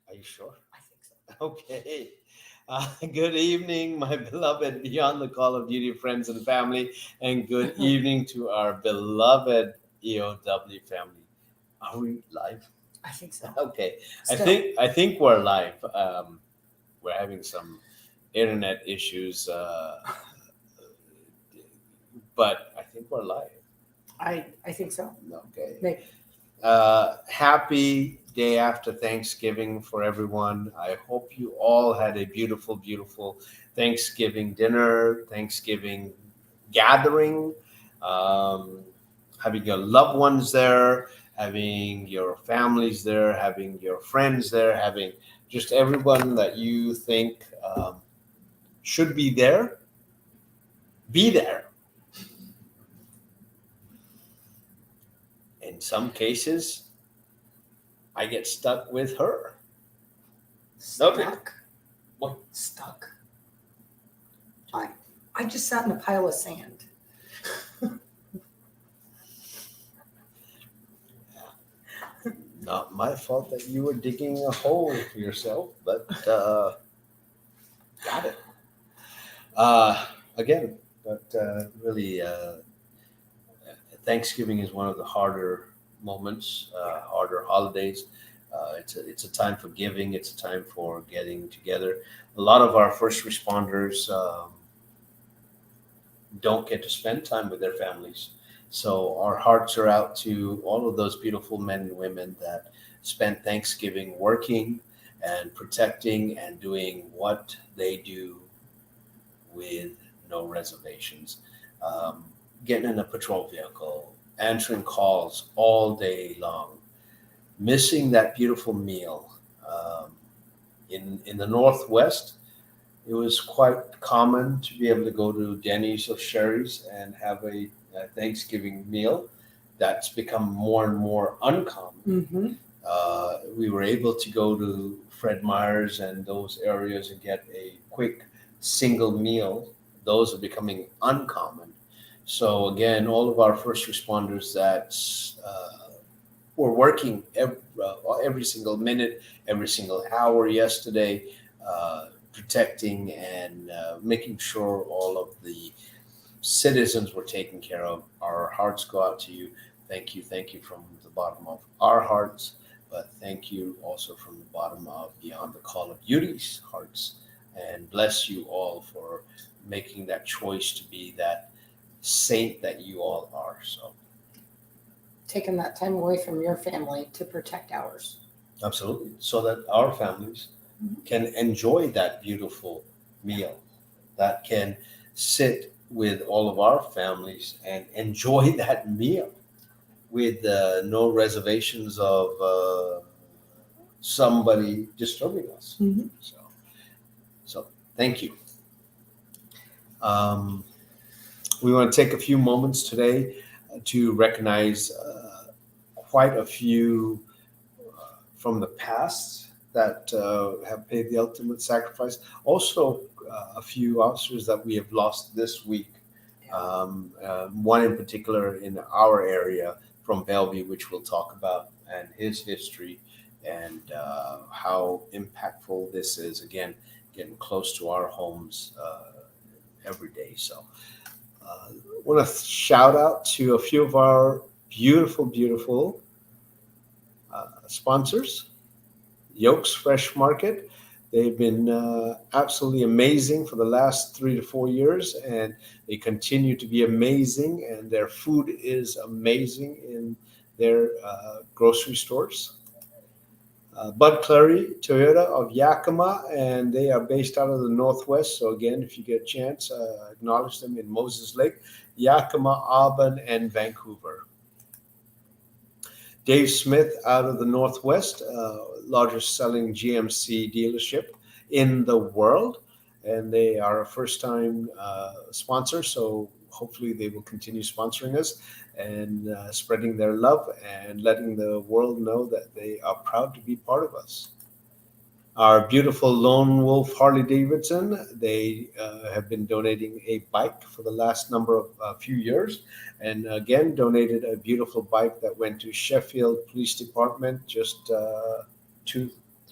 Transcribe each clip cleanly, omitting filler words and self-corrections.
Are you sure? I think so. Okay. Good evening, my beloved Beyond the Call of Duty friends and family, and good evening to our beloved EOW family. Are we live? I think so. Okay. I Still. think I think we're live. We're having some internet issues, but I think we're live. I think so. Okay. Maybe. Happy day after Thanksgiving for everyone. I hope you all had a beautiful, beautiful Thanksgiving dinner, Thanksgiving gathering, um, having your loved ones there, having your families there, having your friends there, having just everyone that you think should be there. In some cases, I get stuck with her. Okay. Stuck. What? Stuck. I I just sat in a pile of sand. Not my fault that you were digging a hole for yourself, but got it. Uh, Again, but really, Thanksgiving is one of the harder moments, harder holidays. It's a time for giving. It's a time for getting together. A lot of our first responders don't get to spend time with their families. So our hearts are out to all of those beautiful men and women that spent Thanksgiving working and protecting and doing what they do with no reservations. Um, Getting in a patrol vehicle, answering calls all day long, missing that beautiful meal. Um, in the Northwest, it was quite common to be able to go to Denny's or Sherry's and have a Thanksgiving meal. That's become more and more uncommon. Mm-hmm. We were able to go to Fred Meyer's and those areas and get a quick single meal. Those are becoming uncommon. So again, all of our first responders that were working every single minute, every single hour yesterday, protecting and making sure all of the citizens were taken care of. Our hearts go out to you. Thank you from the bottom of our hearts, but thank you also from the bottom of Beyond the Call of Duty's hearts. And bless you all for making that choice to be that saint that you all are. So, Taking that time away from your family to protect ours. absolutely. So that our families can enjoy that beautiful meal, that can sit with all of our families and enjoy that meal with no reservations of somebody disturbing us. Mm-hmm. So thank you. Um, we want to take a few moments today to recognize quite a few from the past that have paid the ultimate sacrifice. Also, a few officers that we have lost this week. One in particular in our area from Bellevue, which we'll talk about, and his history and how impactful this is. Again, getting close to our homes every day. So, I want to shout out to a few of our beautiful, beautiful sponsors. Yolks Fresh Market. They've been absolutely amazing for the last 3 to 4 years, and they continue to be amazing. And their food is amazing in their grocery stores. Bud Clary Toyota of Yakima, and they are based out of the Northwest. So again, if you get a chance, acknowledge them in Moses Lake, Yakima, Auburn, and Vancouver. Dave Smith out of the Northwest, largest selling GMC dealership in the world. And they are a first time sponsor. So hopefully they will continue sponsoring us and spreading their love and letting the world know that they are proud to be part of us. Our beautiful Lone Wolf Harley Davidson, they have been donating a bike for the last number of few years. And again, donated a beautiful bike that went to Sheffield Police Department just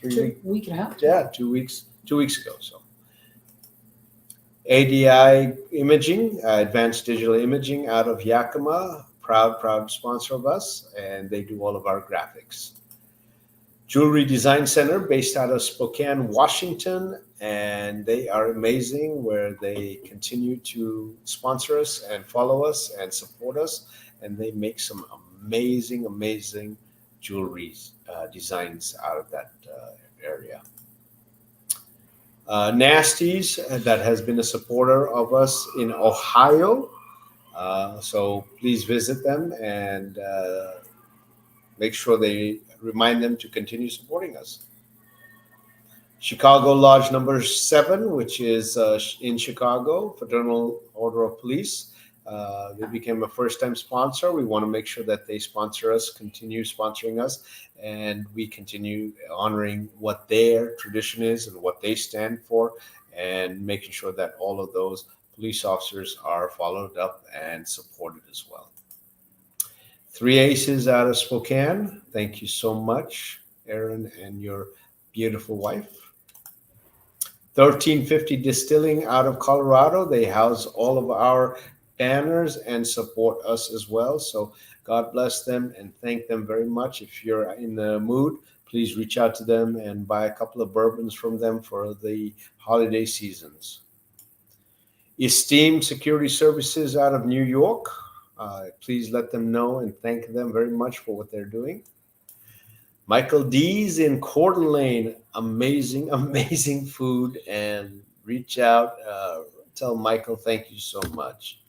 Week and a half. Yeah, 2 weeks ago. So ADI Imaging, Advanced Digital Imaging out of Yakima, proud sponsor of us, and they do all of our graphics. Jewelry Design Center based out of Spokane, Washington, and they are amazing where they continue to sponsor us and follow us and support us, and they make some amazing jewelry designs out of that area. Nasties, that has been a supporter of us in Ohio. So please visit them and make sure they remind them to continue supporting us. Chicago Lodge number 7, which is in Chicago, Fraternal Order of Police. They became a first-time sponsor. We want to make sure that they sponsor us, continue sponsoring us, and we continue honoring what their tradition is and what they stand for, and making sure that all of those police officers are followed up and supported as well. 3 Aces out of Spokane. Thank you so much, Aaron, and your beautiful wife. 1350 Distilling out of Colorado. They house all of our banners and support us as well. So God bless them and thank them very much. If you're in the mood, please reach out to them and buy a couple of bourbons from them for the holiday seasons. Esteemed Security Services out of New York. Please let them know and thank them very much for what they're doing. Michael D's in Coeur d'Alene. Amazing food, and reach out, tell Michael thank you so much.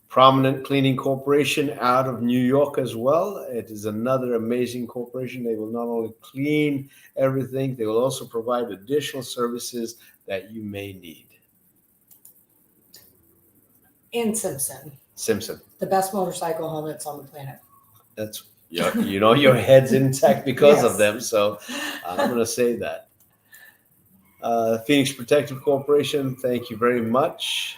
Prominent Cleaning Corporation out of New York as well. It is another amazing corporation. They will not only clean everything, they will also provide additional services that you may need. And Simpson, the best motorcycle helmets on the planet. That's, you know, your head's intact because Yes. of them. So I'm going to say that. Phoenix Protective Corporation, thank you very much.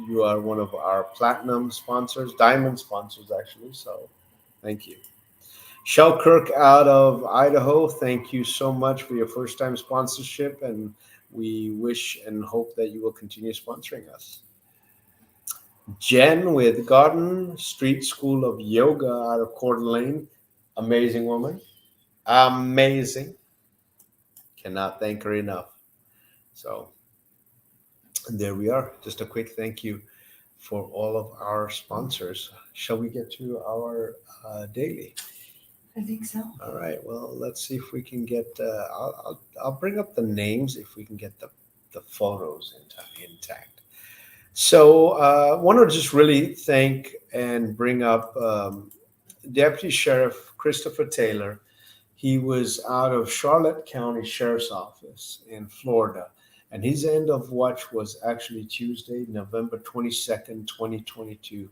You are one of our platinum sponsors, diamond sponsors, actually. So thank you. Shellkirk out of Idaho, thank you so much for your first-time sponsorship, and we wish and hope that you will continue sponsoring us. Jen with Garden Street School of Yoga out of Coeur d'Alene. Amazing woman. Amazing. Cannot thank her enough. So there we are. Just a quick thank you for all of our sponsors. Shall we get to our daily? I think so. All right. Well, let's see if we can get. I'll bring up the names if we can get the photos intact. So I want to just really thank and bring up Deputy Sheriff Christopher Taylor. He was out of Charlotte County Sheriff's Office in Florida, and his end of watch was actually Tuesday, November 22nd, 2022.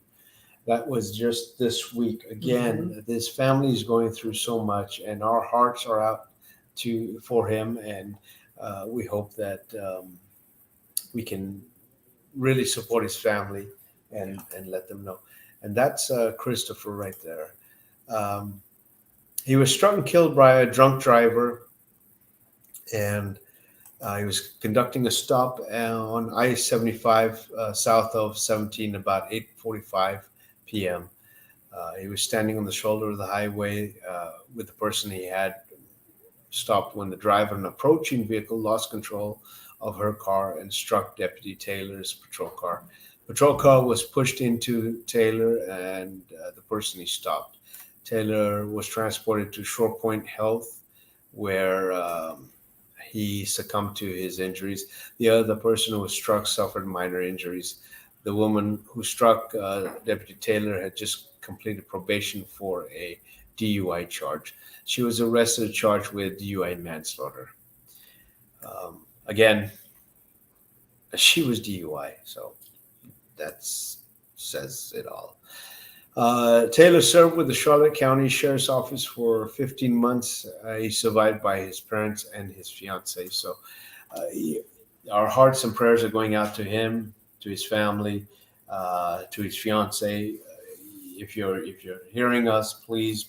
That was just this week. Again, this family is going through so much, and our hearts are out for him, and we hope that we can really support his family and let them know. And that's Christopher right there. He was struck and killed by a drunk driver, and he was conducting a stop on I-75 south of 17 about 8:45 p.m. He was standing on the shoulder of the highway with the person he had stopped when the driver, an approaching vehicle, lost control of her car and struck Deputy Taylor's patrol car. Patrol car was pushed into Taylor and the person he stopped. Taylor was transported to Shore Point Health, where he succumbed to his injuries. The other person who was struck suffered minor injuries. The woman who struck Deputy Taylor had just completed probation for a DUI charge. She was arrested and charged with DUI manslaughter. Again, she was DUI, so that says it all. Taylor served with the Charlotte County Sheriff's Office for 15 months. He's survived by his parents and his fiance. So our hearts and prayers are going out to him, to his family, to his fiance. If you're hearing us, please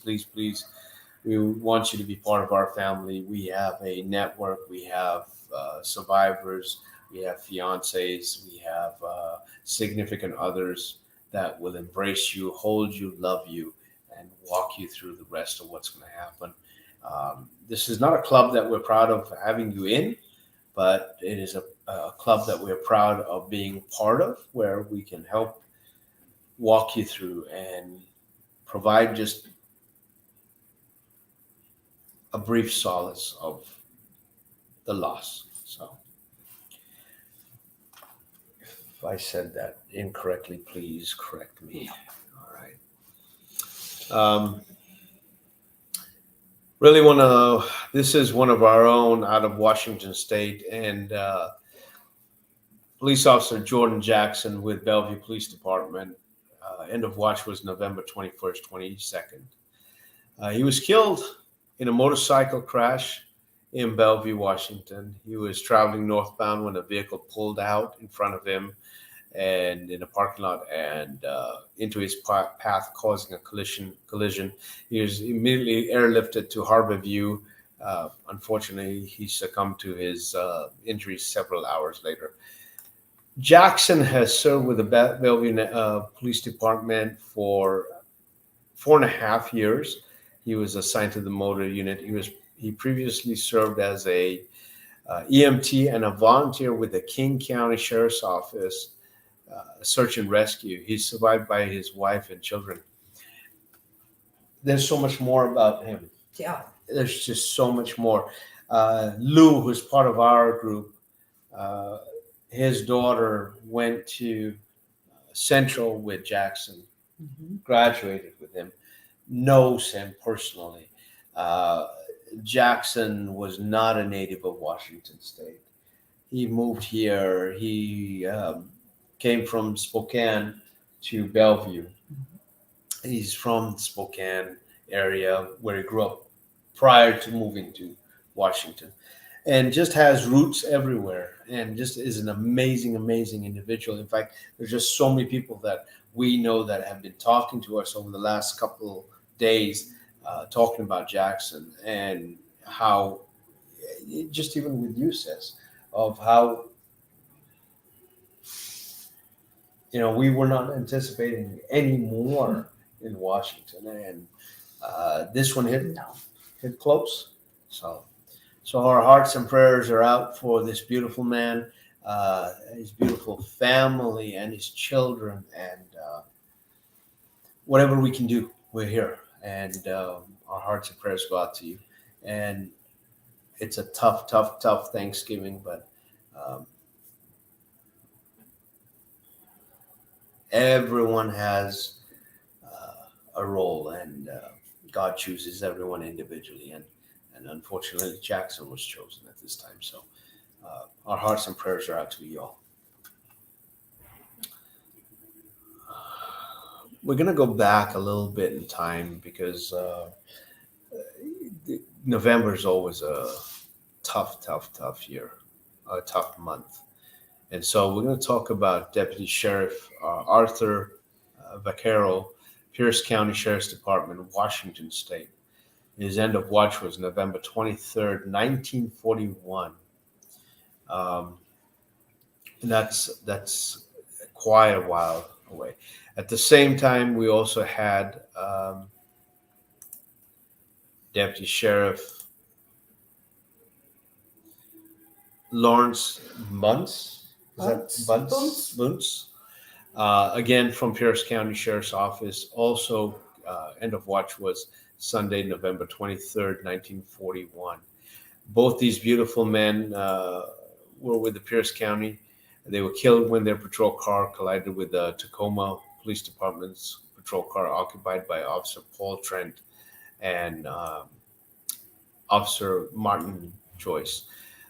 We want you to be part of our family. We have a network. We have survivors. We have fiancés. We have significant others that will embrace you, hold you, love you, and walk you through the rest of what's going to happen. This is not a club that we're proud of having you in, but it is a club that we're proud of being part of, where we can help walk you through and provide just a brief solace of the loss. So if I said that incorrectly, please correct me. All right. Really want to, this is one of our own out of Washington State, and Police Officer Jordan Jackson with Bellevue Police Department. End of watch was November 21st, 22nd. He was killed in a motorcycle crash in Bellevue, Washington. He was traveling northbound when a vehicle pulled out in front of him and in a parking lot and into his path, causing a collision. He was immediately airlifted to Harbor View. Unfortunately, he succumbed to his injuries several hours later. Jackson has served with the Bellevue Police Department for 4.5 years. He was assigned to the motor unit. He previously served as a EMT and a volunteer with the King County Sheriff's Office search and rescue. He's survived by his wife and children. There's so much more about him. Yeah. There's just so much more. Lou, who's part of our group, his daughter went to Central with Jackson, graduated with him, knows him personally. Jackson was not a native of Washington State. He moved here. He came from Spokane to Bellevue. He's from the Spokane area where he grew up prior to moving to Washington, and just has roots everywhere, and just is an amazing, amazing individual. In fact, there's just so many people that we know that have been talking to us over the last couple days, talking about Jackson and how, just even with you, Sis, of how, we were not anticipating any more in Washington, and this one hit close. So our hearts and prayers are out for this beautiful man, his beautiful family, and his children, and whatever we can do, we're here, and our hearts and prayers go out to you. And it's a tough Thanksgiving, but everyone has a role, and God chooses everyone individually, and unfortunately Jackson was chosen at this time. So our hearts and prayers are out to you all. We're going to go back a little bit in time, because November is always a tough year, a tough month. And so we're going to talk about Deputy Sheriff Arthur Vaquero, Pierce County Sheriff's Department, Washington State. His end of watch was November 23rd, 1941. And that's quite a while away. At the same time, we also had Deputy Sheriff Lawrence Bunce. Bunce. Again, from Pierce County Sheriff's Office. Also, end of watch was Sunday, November 23rd, 1941. Both these beautiful men were with the Pierce County. They were killed when their patrol car collided with the Tacoma Police Department's patrol car, occupied by Officer Paul Trent and Officer Martin Joyce.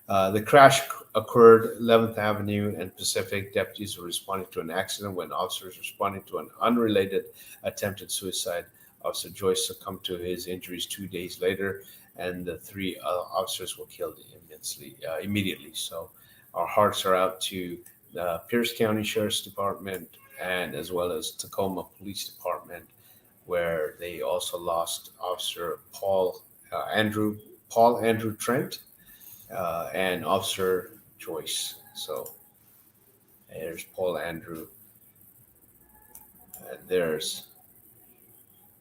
The crash occurred 11th Avenue and Pacific. Deputies were responding to an accident when officers responding to an unrelated attempted suicide. Officer Joyce succumbed to his injuries 2 days later, and the three officers were killed immediately. So our hearts are out to the Pierce County Sheriff's Department, and as well as Tacoma Police Department, where they also lost Officer Andrew Trent and Officer Joyce. So there's Paul Andrew, and there's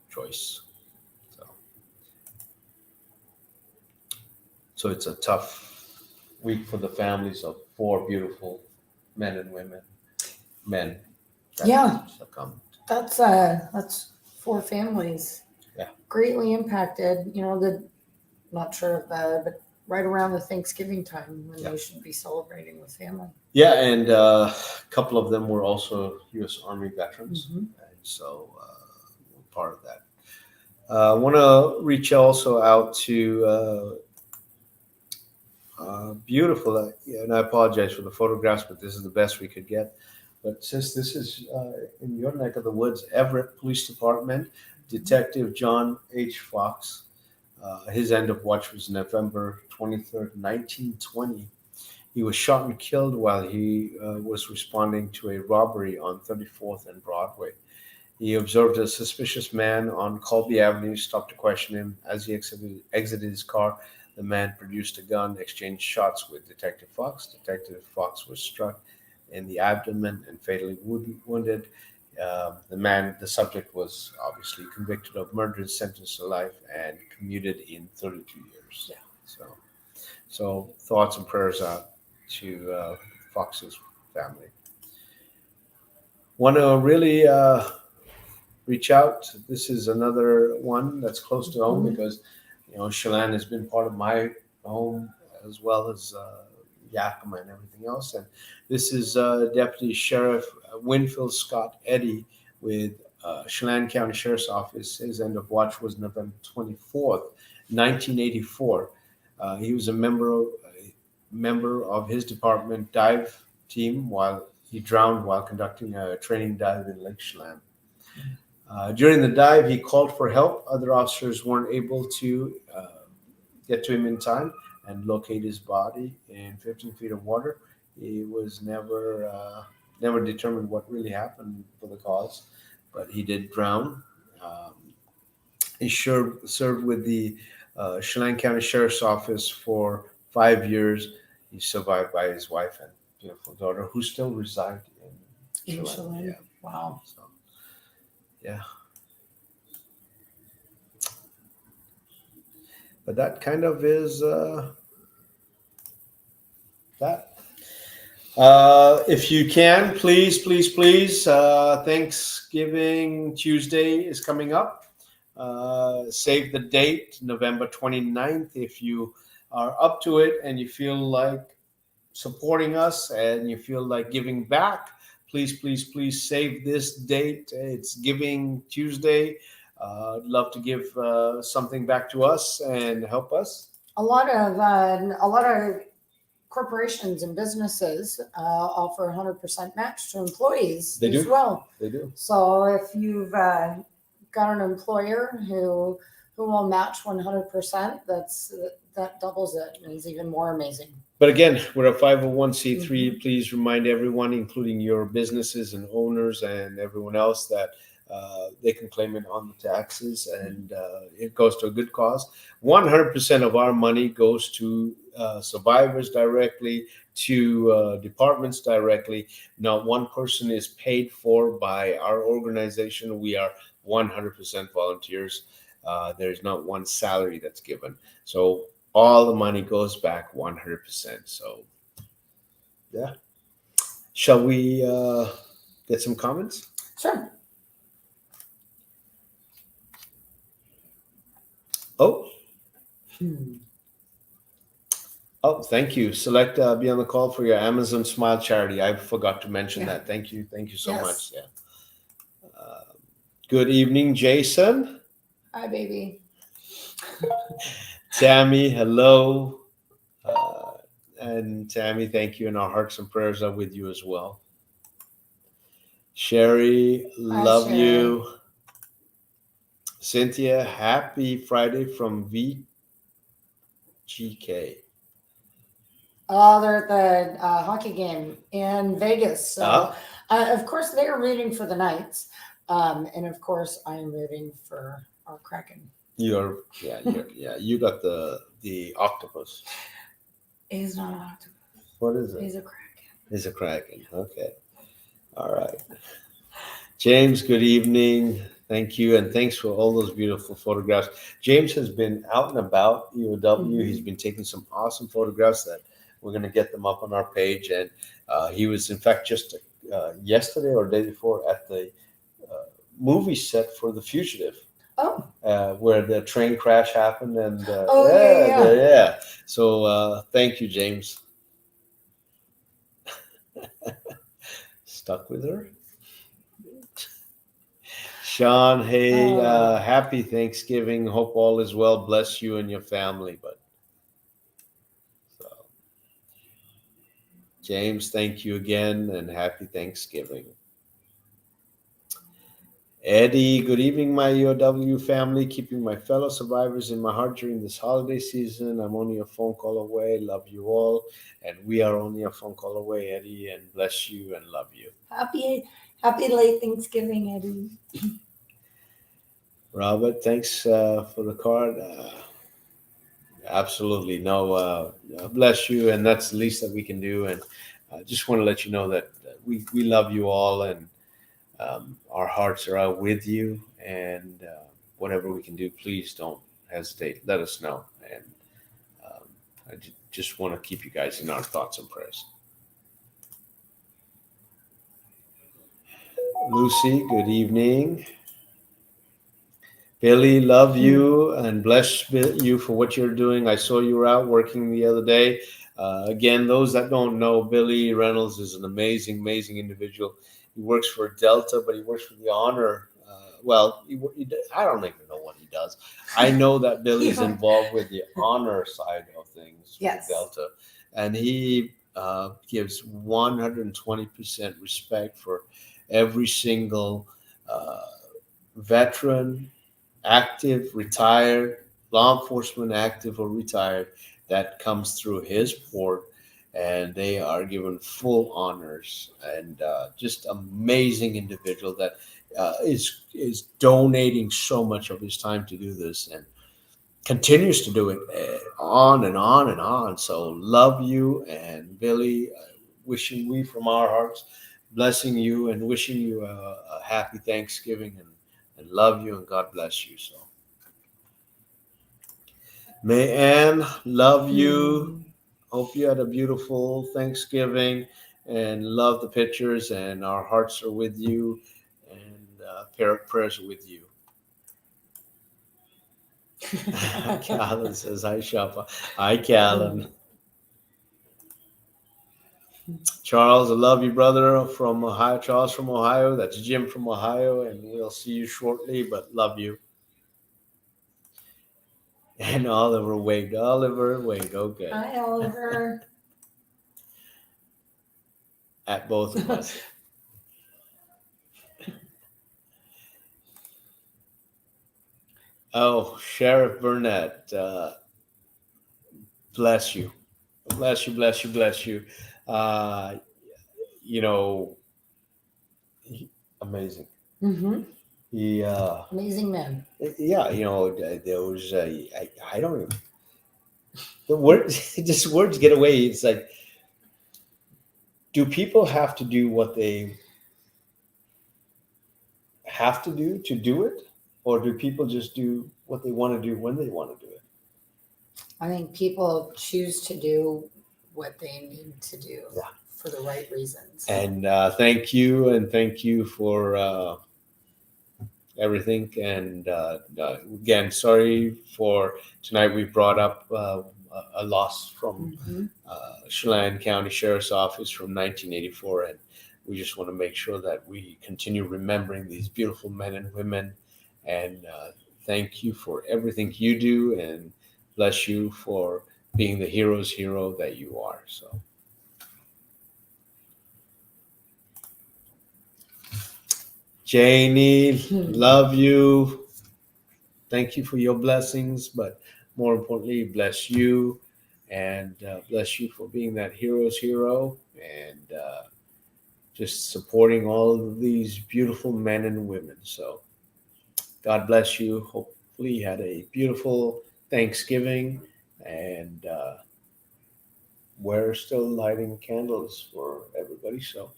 Joyce. So, so it's a tough week for the families of four beautiful men and men that Yeah. succumbed. That's four families. Yeah. Greatly impacted. Not sure of but right around the Thanksgiving time when Yeah. they should be celebrating with family. Yeah, and a couple of them were also U.S. Army veterans, Mhm. and so we're part of that. I want to reach also out to beautiful, and I apologize for the photographs, but this is the best we could get. But since this is in your neck of the woods, Everett Police Department, Detective John H. Fox, his end of watch was November 23rd, 1920. He was shot and killed while he was responding to a robbery on 34th and Broadway. He observed a suspicious man on Colby Avenue, stopped to question him. As he exited his car, the man produced a gun, exchanged shots with Detective Fox. Detective Fox was struck in the abdomen and fatally wounded. The subject was obviously convicted of murder, sentenced to life, and commuted in 32 years. Yeah. So thoughts and prayers out to Fox's family. Want to really reach out. This is another one that's close to home Mhm. because Chelan has been part of my home as well as Yakima and everything else. And this is Deputy Sheriff Winfield Scott Eddy with Chelan County Sheriff's Office. His end of watch was November 24th, 1984. He was a member of his department dive team while he drowned while conducting a training dive in Lake Chelan. During the dive, he called for help. Other officers weren't able to get to him in time and locate his body in 15 feet of water. He was never determined what really happened for the cause, but he did drown. He served with the Chelan County Sheriff's Office for 5 years. He's survived by his wife and beautiful daughter, who still reside in Chelan. Chelan. Yeah. Wow. So, yeah. But that kind of is that. If you can, please, Thanksgiving Tuesday is coming up. Save the date, November 29th. If you are up to it and you feel like supporting us and you feel like giving back, please save this date. It's Giving Tuesday. I'd love to give something back to us and help us. A lot of corporations and businesses offer 100% match to employees They as do. well. They do. So if you've got an employer who will match 100%, that doubles it and is even more amazing. But again, we're a 501c3. Please remind everyone, including your businesses and owners and everyone else, that they can claim it on the taxes, and it goes to a good cause. 100% of our money goes to survivors directly, to departments directly. Not one person is paid for by our organization. We are 100% volunteers. There's not one salary that's given. So all the money goes back 100%. So, yeah. Shall we get some comments? Sure. Oh. Oh, thank you. Select be on the call for your Amazon Smile charity. I forgot to mention that. Thank you so much. Yeah. Good evening, Jason. Hi, baby. Tammy, hello. And Tammy, thank you. And our hearts and prayers are with you as well. Sherry, love Sherry. you. Cynthia, happy Friday from VGK. They're at the hockey game in Vegas. So, of course, they are rooting for the Knights. And of course, I am rooting for our Kraken. You got the octopus. He's not an octopus. What is it? He's a Kraken. He's a Kraken. Okay. All right. James, good evening. Thank you. And thanks for all those beautiful photographs. James has been out and about EOW. He's been taking some awesome photographs that we're going to get them up on our page. And he was, in fact, just yesterday or day before at the movie set for The Fugitive. Oh. Where the train crash happened. And yeah. So thank you, James. Stuck with her. Sean, hey, happy Thanksgiving. Hope all is well. Bless you and your family. But so, James, thank you again and happy Thanksgiving. Eddie, good evening, my EOW family. Keeping my fellow survivors in my heart during this holiday season. I'm only a phone call away. Love you all. And we are only a phone call away, Eddie, and bless you and love you. Happy late Thanksgiving, Eddie. Robert, thanks for the card. Absolutely. No, bless you. And that's the least that we can do. And I just want to let you know that we love you all and our hearts are out with you. And whatever we can do, please don't hesitate. Let us know. And I just want to keep you guys in our thoughts and prayers. Lucy, good evening. Billy, love you and bless you for what you're doing. I saw you were out working the other day. Again, those that don't know, Billy Reynolds is an amazing, amazing individual. He works for Delta, but he works for the Honor. I don't even know what he does. I know that Billy's involved with the Honor side of things with Delta. And he gives 120% respect for every single veteran, active, retired, law enforcement, active or retired, that comes through his port, and they are given full honors. And just amazing individual that is donating so much of his time to do this and continues to do it on and on and on. So love you, and Billy, wishing we from our hearts, blessing you and wishing you a happy Thanksgiving and love you and God bless you. So, May Ann, love you. Hope you had a beautiful Thanksgiving and love the pictures, and our hearts are with you and prayers are with you. Callan says, hi, Shapa. Hi, Callan. Charles, I love you, brother, from Ohio. Charles from Ohio. That's Jim from Ohio, and we'll see you shortly, but love you. And Oliver waved. Oliver waved. Okay. Hi, Oliver. At both of us. Oh, Sheriff Burnett. Bless you. Bless you, bless you, bless you. Amazing. Mm-hmm. He amazing man. Yeah, there was I don't even, the word just words get away. It's like, do people have to do what they have to do it, or do people just do what they want to do when they want to do it? I think people choose to do what they need to do for the right reasons. And thank you for everything. And again, sorry for tonight. We brought up a loss from Chelan County Sheriff's Office from 1984, and we just want to make sure that we continue remembering these beautiful men and women. And thank you for everything you do, and bless you for being the hero's hero that you are. So. Janie, love you. Thank you for your blessings, but more importantly, bless you, and bless you for being that hero's hero. And just supporting all of these beautiful men and women. So God bless you. Hopefully, you had a beautiful Thanksgiving, and we're still lighting candles for everybody. So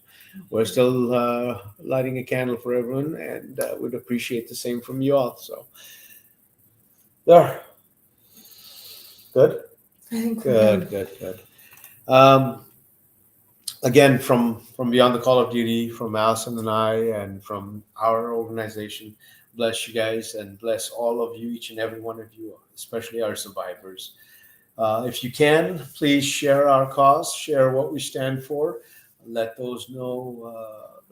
we're still lighting a candle for everyone, and would appreciate the same from you all. So there, good, I think we're good, done. good, good. Um, Again, from Beyond the Call of Duty, from Allison and I, and from our organization, bless you guys and bless all of you, each and every one of you, especially our survivors. If you can, please share our cause, share what we stand for. Let those know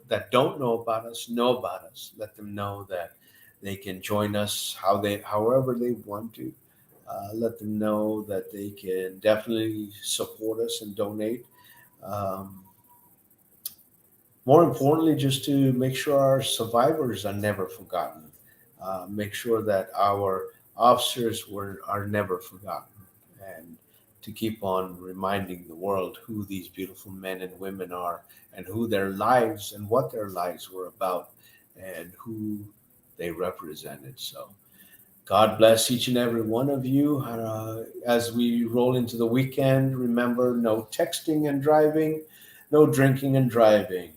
that don't know about us. Let them know that they can join us however they want to. Let them know that they can definitely support us and donate. Um, More importantly, just to make sure our survivors are never forgotten. Make sure that our are never forgotten, and to keep on reminding the world who these beautiful men and women are, and who their lives and what their lives were about, and who they represented. So, God bless each and every one of you. As we roll into the weekend, remember no texting and driving, no drinking and driving.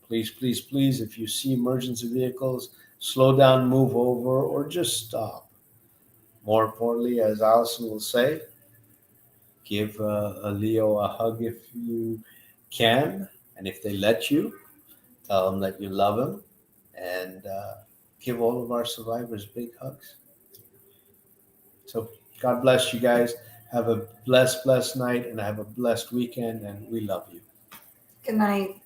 Please, please, please, if you see emergency vehicles, slow down, move over, or just stop. More importantly, as Allison will say, give a Leo a hug if you can. And if they let you, tell them that you love them. And give all of our survivors big hugs. So God bless you guys. Have a blessed, blessed night and have a blessed weekend. And we love you. Good night.